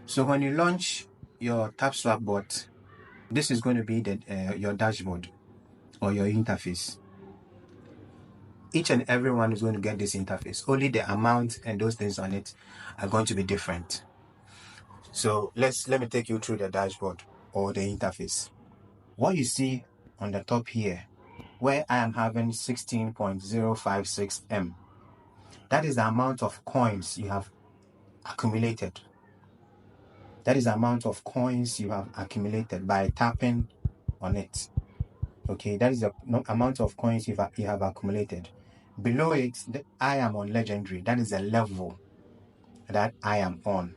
So when you launch your Tapswap bot, this is going to be your dashboard or your interface. Each and every one is going to get this interface. Only the amount and those things on it are going to be different. So let me take you through the dashboard or the interface. What you see on the top here, where I am having 16.056 M, that is the amount of coins you have accumulated. That is the amount of coins you have accumulated by tapping on it. Okay, that is the amount of coins you have accumulated. Below it, I am on legendary. That is the level that I am on.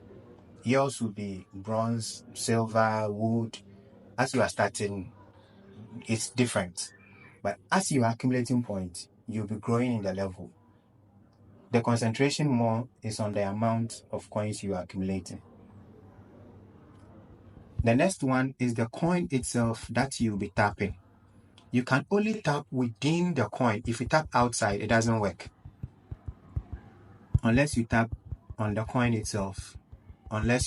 Yours will be bronze, silver, wood. As you are starting, it's different. But as you are accumulating points, you'll be growing in the level. The concentration more is on the amount of coins you are accumulating. The next one is the coin itself that you'll be tapping. You can only tap within the coin. If you tap outside, it doesn't work. Unless you tap on the coin itself. That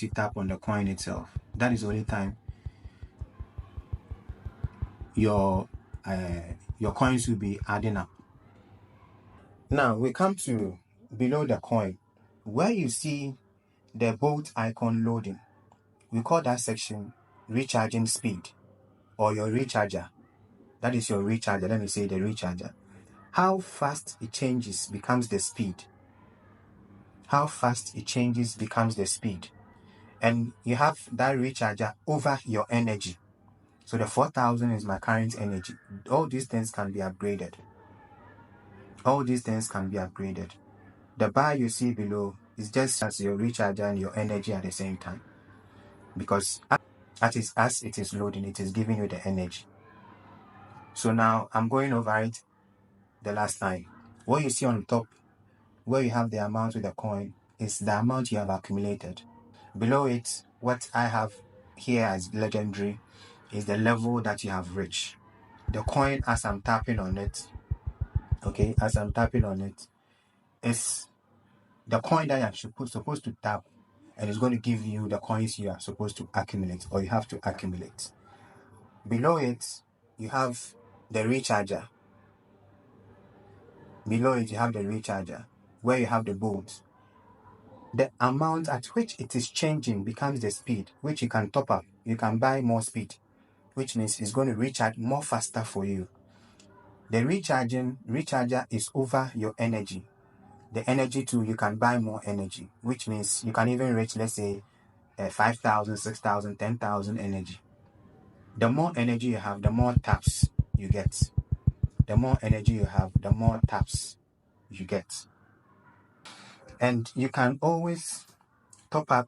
is the only time your coins will be adding up. Now we come to below the coin, where you see the bolt icon loading. We call that section recharging speed, or your recharger. That is your recharger. Let me say the recharger. How fast it changes becomes the speed. And you have that recharger over your energy. So the 4,000 is my current energy. All these things can be upgraded. The bar you see below is just as your recharger and your energy at the same time. Because as it is loading, it is giving you the energy. So now I'm going over it the last time. What you see on top, where you have the amount with the coin, is the amount you have accumulated. Below it, what I have here as legendary is the level that you have reached. The coin, as I'm tapping on it, is the coin that you're supposed to tap, and it's going to give you the coins you are supposed to accumulate, or you have to accumulate. Below it, you have the recharger. Where you have the bolt. The amount at which it is changing becomes the speed, which you can top up. You can buy more speed, which means it's going to recharge more faster for you. The recharger is over your energy. The energy too, you can buy more energy, which means you can even reach, let's say, 5,000, 6,000, 10,000 energy. The more energy you have, the more taps you get. The more energy you have, the more taps you get. And you can always top up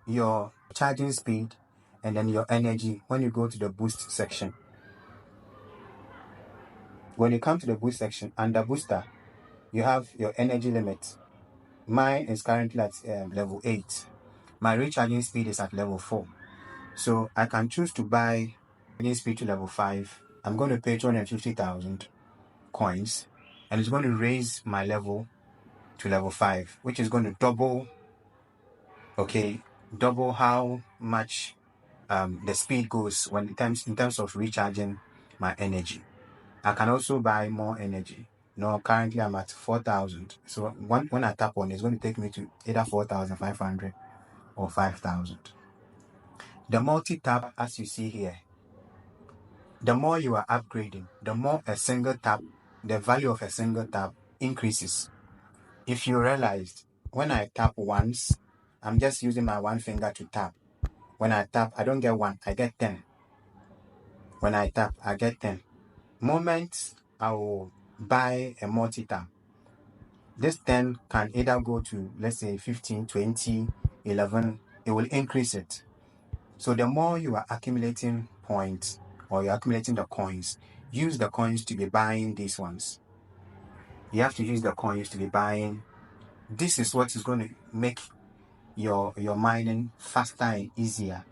your charging speed and then your energy when you go to the boost section. When you come to the boost section, under booster, you have your energy limit. Mine is currently at level 8. My recharging speed is at level 4. So I can choose to buy recharging speed to level 5. I'm going to pay 250,000 coins, and it's going to raise my level to level 5, which is going to double how much the speed goes in terms of recharging my energy. I can also buy more energy. No, currently I'm at 4,000. So when I tap on it, it's going to take me to either 4,500 or 5,000. The multi-tap, as you see here, the more you are upgrading, the more the value of a single tap increases. If you realized, when I tap once, I'm just using my one finger to tap. When I tap, I don't get 1, I get 10. When I tap, I get 10. Moment I will buy a multi-tap, this 10 can either go to, let's say, 15, 20, 11. It will increase it. So the more you are accumulating points, or you're accumulating the coins, use the coins to be buying these ones. You have to use the coins to be buying. This is what is going to make your mining faster and easier.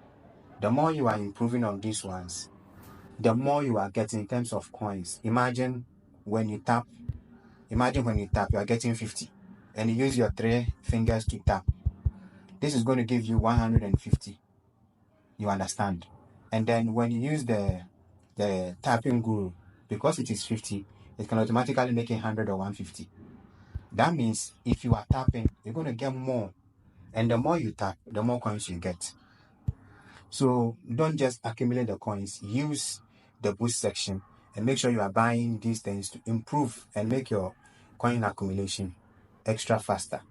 The more you are improving on these ones, the more you are getting in terms of coins. Imagine when you tap, you are getting 50, and you use your 3 fingers to tap. This is going to give you 150. You understand? And then when you use the tapping guru, because it is 50, it can automatically make it 100 or 150. That means if you are tapping, you're going to get more. And the more you tap, the more coins you get. So don't just accumulate the coins. Use the boost section and make sure you are buying these things to improve and make your coin accumulation extra faster.